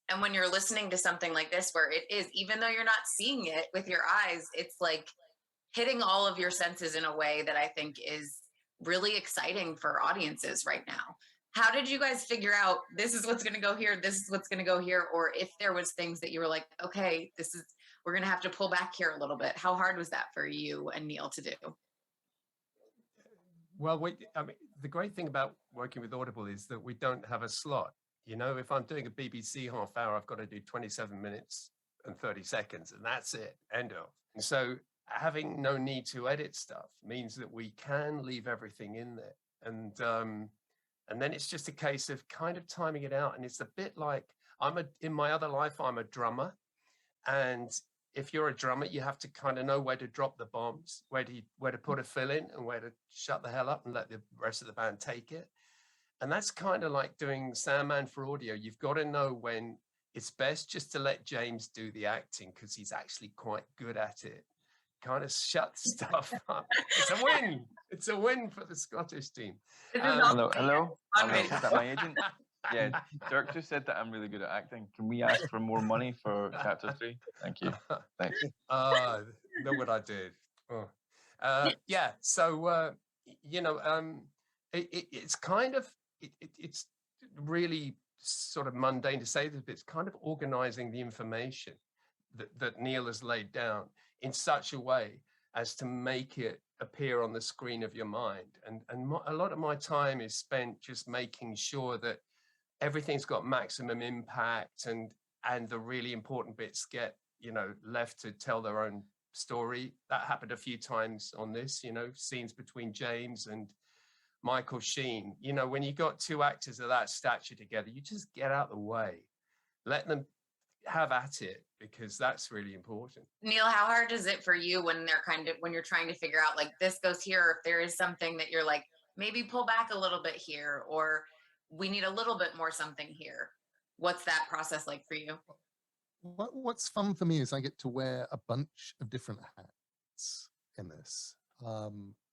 And when you're listening to something like this, where it is, even though you're not seeing it with your eyes, it's like hitting all of your senses in a way that I think is really exciting for audiences right now. How did you guys figure out this is what's going to go here, this is what's going to go here, or if there was things that you were like, okay, this is, we're going to have to pull back here a little bit? How hard was that for you and Neil to do? Well, I mean, the great thing about working with Audible is that we don't have a slot. You know, if I'm doing a BBC half hour, I've got to do 27 minutes and 30 seconds, and that's it, end of. And so having no need to edit stuff means that we can leave everything in there. And then it's just a case of kind of timing it out. And it's a bit like in my other life, I'm a drummer. And if you're a drummer, you have to kind of know where to drop the bombs, where to put a fill in and where to shut the hell up and let the rest of the band take it. And that's kind of like doing Sandman for audio. You've got to know when it's best just to let James do the acting because he's actually quite good at it. Kind of shut stuff up. It's a win. It's a win for the Scottish team. Hello. Is that my agent? Yeah, Dirk just said that I'm really good at acting. Can we ask for more money for chapter 3? Thank you. Thanks. Know what I did. Oh. Yeah. So you know, it's kind of it's really sort of mundane to say this, but it's kind of organizing the information that Neil has laid down in such a way as to make it appear on the screen of your mind. And a lot of my time is spent just making sure that everything's got maximum impact and the really important bits get, you know, left to tell their own story. That happened a few times on this, you know, scenes between James and Michael Sheen. You know, when you got two actors of that stature together, you just get out the way, let them have at it, because that's really important. Neil, how hard is it for you when when you're trying to figure out like this goes here, or if there is something that you're like, maybe pull back a little bit here, or we need a little bit more something here? What's that process like for you? What's fun for me is I get to wear a bunch of different hats in this.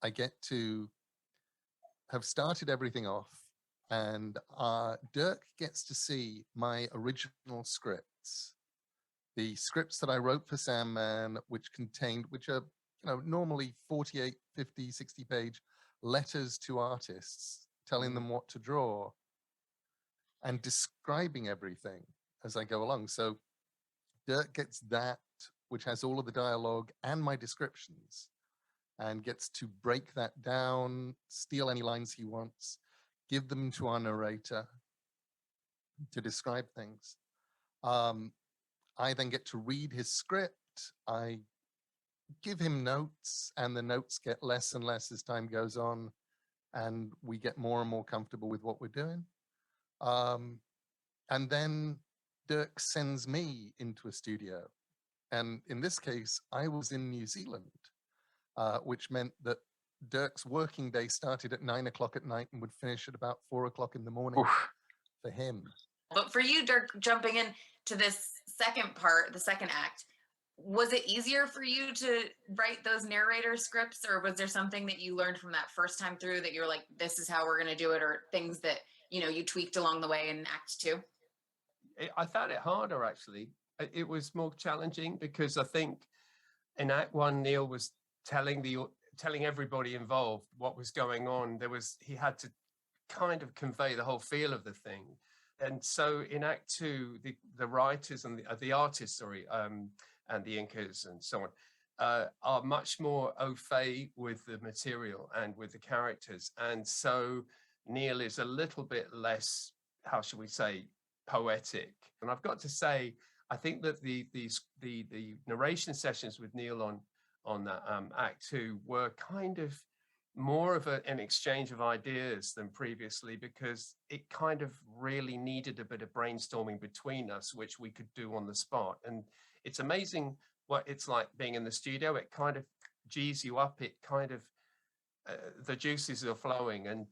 I get to have started everything off, and Dirk gets to see my original scripts, the scripts that I wrote for Sandman, which are, you know, normally 48, 50, 60 page letters to artists telling them what to draw and describing everything as I go along. So Dirk gets that, which has all of the dialogue and my descriptions, and gets to break that down, steal any lines he wants, give them to our narrator to describe things. I then get to read his script. I give him notes, and the notes get less and less as time goes on, and we get more and more comfortable with what we're doing. And then Dirk sends me into a studio. And in this case, I was in New Zealand, which meant that Dirk's working day started at 9 o'clock at night and would finish at about 4 o'clock in the morning for him. But for you, Dirk, jumping in to this second part, the second act, was it easier for you to write those narrator scripts, or was there something that you learned from that first time through that you're like, this is how we're going to do it, or things that, you know, you tweaked along the way in Act 2? I found it harder, actually. It was more challenging because I think in Act 1, Neil was telling everybody involved what was going on. He had to kind of convey the whole feel of the thing. And so in Act 2, the writers and the artists, and the inkers and so on, are much more au fait with the material and with the characters. And so Neil is a little bit less, how should we say, poetic. And I've got to say, I think that the narration sessions with Neil on that Act 2 were kind of more of an exchange of ideas than previously, because it kind of really needed a bit of brainstorming between us, which we could do on the spot. And it's amazing what it's like being in the studio. It kind of G's you up. It kind of the juices are flowing, and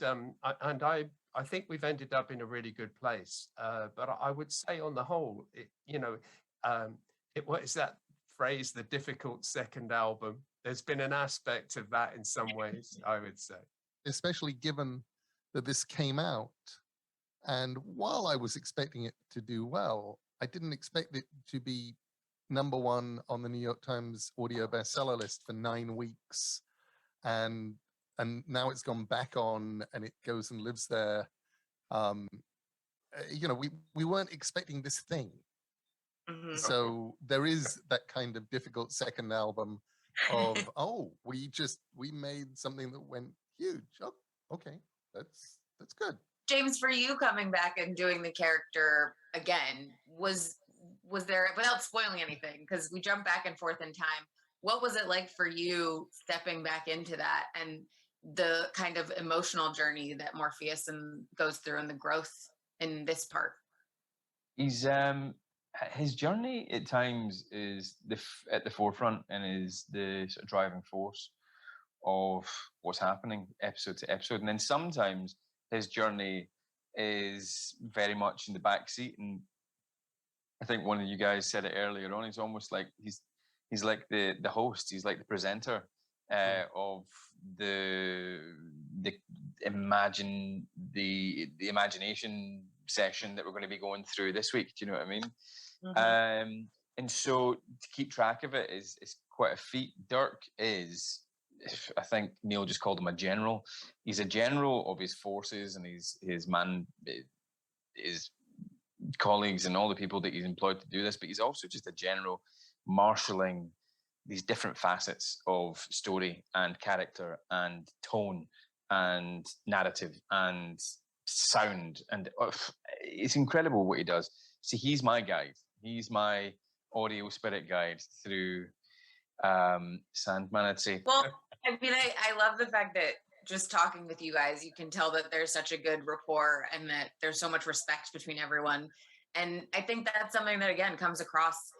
I think we've ended up in a really good place. But I would say on the whole, what is that phrase? The difficult second album. There's been an aspect of that in some ways, I would say. Especially given that this came out And while I was expecting it to do well, I didn't expect it to be #1 on the New York Times audio bestseller list for 9 weeks. And now it's gone back on and it goes and lives there. We weren't expecting this thing. Mhm. So there is that kind of difficult second album of, oh, we made something that went huge. Oh, okay, that's good. James, for you coming back and doing the character again, was there, without spoiling anything, because we jump back and forth in time, what was it like for you stepping back into that and the kind of emotional journey that Morpheus goes through and the growth in this part? His journey at times is at the forefront and is the sort of driving force of what's happening episode to episode, and then sometimes his journey is very much in the back seat. And I think one of you guys said it earlier on. He's almost like he's like the host. He's like the presenter of the imagination session that we're going to be going through this week. Do you know what I mean? Mm-hmm. And so to keep track of it is quite a feat. Dirk is, I think Neil just called him a general. He's a general of his forces and his colleagues and all the people that he's employed to do this, but he's also just a general marshalling these different facets of story and character and tone and narrative and sound, and it's incredible what he does. See, he's my guide. He's my audio spirit guide through Sandman, I'd say. Well, I mean, I love the fact that just talking with you guys, you can tell that there's such a good rapport and that there's so much respect between everyone. And I think that's something that, again, comes across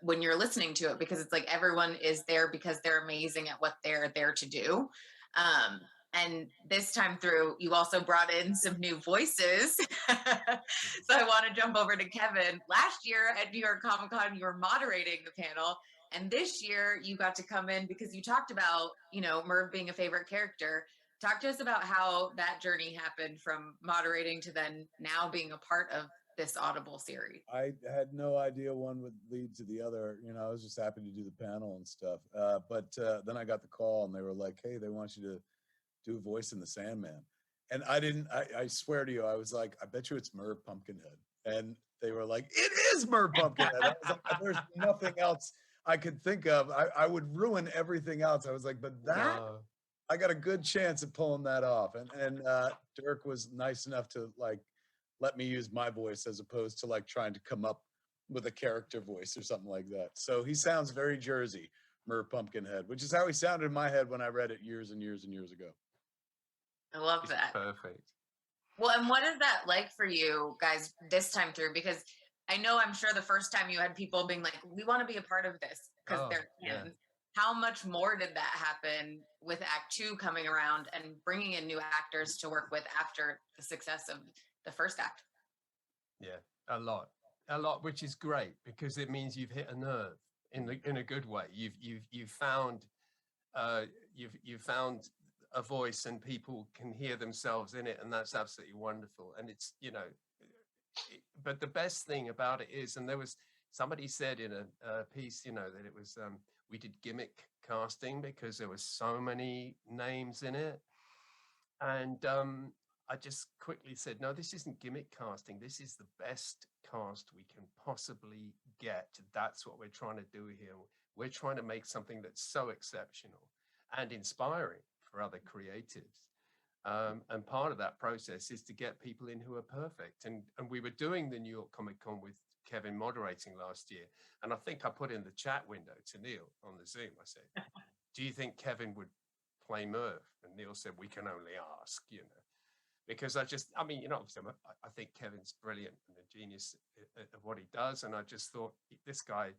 when you're listening to it, because it's like everyone is there because they're amazing at what they're there to do. And this time through, you also brought in some new voices. So I want to jump over to Kevin. Last year at New York Comic Con, you were moderating the panel. And this year you got to come in because you talked about, Merv being a favorite character. Talk to us about how that journey happened from moderating to then now being a part of this Audible series. I had no idea one would lead to the other. I was just happy to do the panel and stuff. But then I got the call and they were like, hey, they want you to do a voice in the Sandman. And I swear to you, I was like, I bet you it's Merv Pumpkinhead. And they were like, it is Merv Pumpkinhead. I was like, there's nothing else I could think of. I would ruin everything else. I was like, but I got a good chance at pulling that off. And Dirk was nice enough to let me use my voice as opposed to trying to come up with a character voice or something like that. So he sounds very Jersey, Merv Pumpkinhead, which is how he sounded in my head when I read it years and years and years ago. I love that. Perfect. Well, and what is that like for you guys this time through? Because I'm sure the first time you had people being like, we want to be a part of this because they're fans. Yeah. How much more did that happen with Act 2 coming around and bringing in new actors to work with after the success of the first act? Yeah, a lot, which is great because it means you've hit a nerve in a good way. You've found a voice and people can hear themselves in it, and that's absolutely wonderful. And it's but the best thing about it is, and there was somebody said in a piece, that it was we did gimmick casting because there was so many names in it, and I just quickly said, no, this isn't gimmick casting. This is the best cast we can possibly get. That's what we're trying to do here. We're trying to make something that's so exceptional and inspiring for other creatives. And part of that process is to get people in who are perfect. And we were doing the New York Comic Con with Kevin moderating last year. And I think I put in the chat window to Neil on the Zoom. I said, do you think Kevin would play Merv? And Neil said, we can only ask, because I think Kevin's brilliant and a genius at what he does. And I just thought, this guy,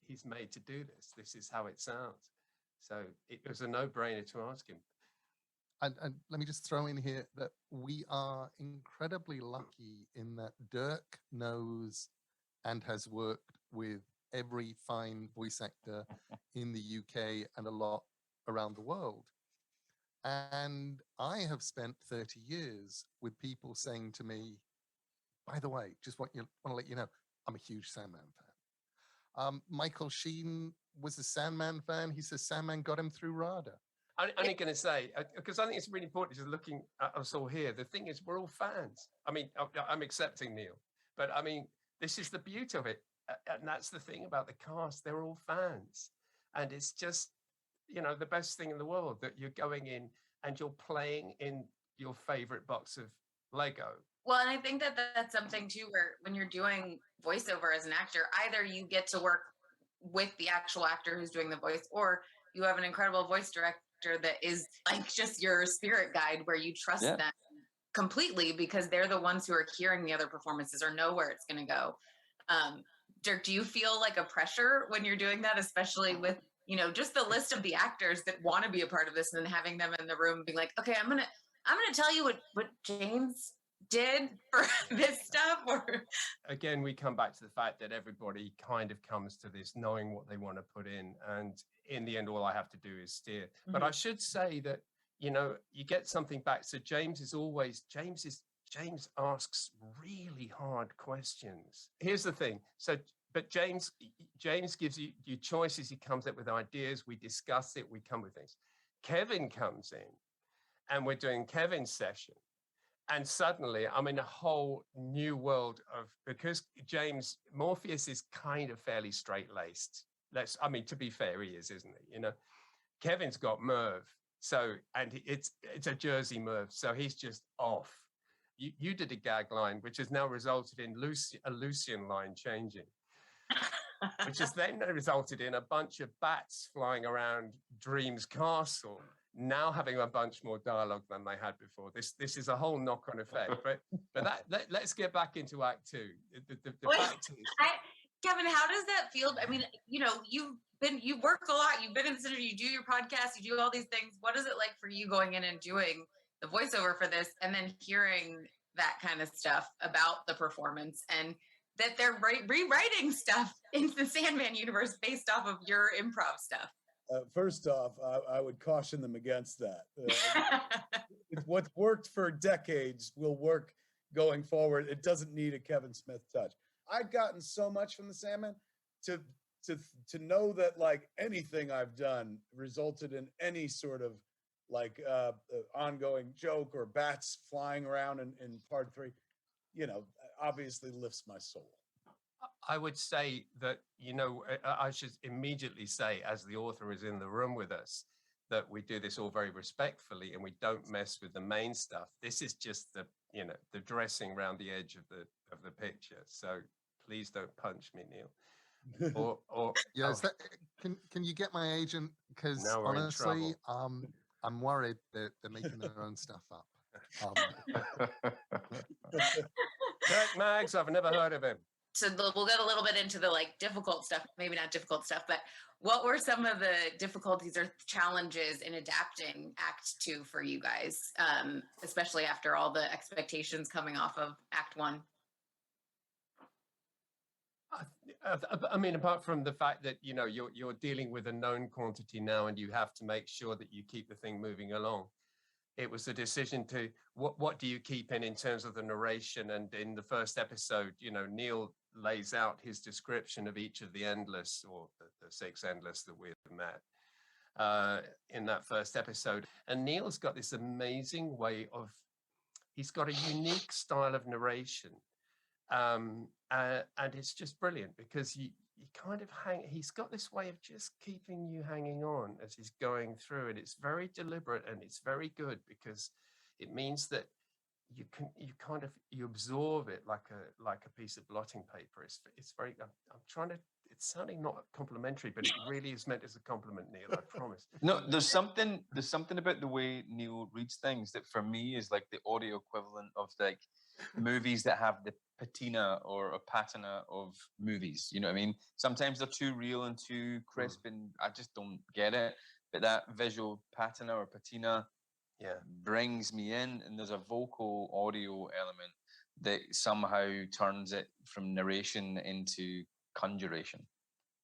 he's made to do this. This is how it sounds. So it was a no-brainer to ask him. And let me just throw in here that we are incredibly lucky in that Dirk knows and has worked with every fine voice actor in the UK and a lot around the world. And I have spent 30 years with people saying to me, by the way, just want to let you know, I'm a huge Sandman fan. Michael Sheen was a Sandman fan. He says Sandman got him through RADA. I'm only going to say, because I think it's really important, just looking at us all here, the thing is, we're all fans. I mean, I'm accepting Neil, but I mean, this is the beauty of it. And that's the thing about the cast. They're all fans. And it's just, you know, the best thing in the world that you're going in and you're playing in your favorite box of Lego. Well, and I think that that's something too, where when you're doing voiceover as an actor, either you get to work with the actual actor who's doing the voice, or you have an incredible voice director that is like just your spirit guide, where you trust them completely because they're the ones who are hearing the other performances or know where it's going to go. Dirk, do you feel like a pressure when you're doing that, especially with, you know, just the list of the actors that want to be a part of this, and then having them in the room being like, okay, I'm gonna tell you what James did for this stuff? Or again, we come back to the fact that everybody kind of comes to this knowing what they want to put in, and in the end, all I have to do is steer. But I should say that, you know, you get something back. So James asks really hard questions. Here's the thing. So, but James gives you choices. He comes up with ideas. We discuss it. We come with things. Kevin comes in and we're doing Kevin's session. And suddenly I'm in a whole new world of, because Morpheus is kind of fairly straight-laced. To be fair, he is, isn't he? You know, Kevin's got Merv. So, and it's a Jersey Merv. So he's just off. You did a gag line, which has now resulted in a Lucian line changing, which has then resulted in a bunch of bats flying around Dream's castle, now having a bunch more dialogue than they had before. This is a whole knock-on effect. But let's get back into Act Two. The fact is, Kevin, how does that feel? I mean, you know, you work a lot. You've been in the center. You do your podcast. You do all these things. What is it like for you going in and doing the voiceover for this, and then hearing that kind of stuff about the performance, and that they're rewriting stuff into the Sandman universe based off of your improv stuff? First off, I would caution them against that. What's worked for decades will work going forward. It doesn't need a Kevin Smith touch. I've gotten so much from the Sandman to know that like anything I've done resulted in any sort of like ongoing joke or bats flying around in part 3, you know, obviously lifts my soul. I would say that, you know, I should immediately say, as the author is in the room with us, that we do this all very respectfully and we don't mess with the main stuff. This is just the, you know, the dressing around the edge of the picture. So please don't punch me, Neil. Or yeah, can you get my agent? Because honestly, I'm worried that they're making their own stuff up. Kirk Maggs, I've never heard of him. So we'll get a little bit into the like difficult stuff, maybe not difficult stuff, but what were some of the difficulties or challenges in adapting Act 2 for you guys, especially after all the expectations coming off of Act 1? I mean, apart from the fact that, you know, you're dealing with a known quantity now and you have to make sure that you keep the thing moving along. It was a decision to what do you keep in terms of the narration. And in the first episode, you know, Neil lays out his description of each of the endless, or the 6 endless that we've met in that first episode. And Neil's got this amazing way of, he's got a unique style of narration. And it's just brilliant because you kind of he's got this way of just keeping you hanging on as he's going through, and it's very deliberate and it's very good because it means that you absorb it like a piece of blotting paper. It's very, I'm trying to, it's sounding not complimentary, but it really is meant as a compliment, Neil, I promise. No, there's something about the way Neil reads things that for me is like the audio equivalent of like movies that have the patina or a patina of movies. You know what I mean? Sometimes they're too real and too crisp, and I just don't get it. But that visual patina or patina, brings me in, and there's a vocal audio element that somehow turns it from narration into conjuration.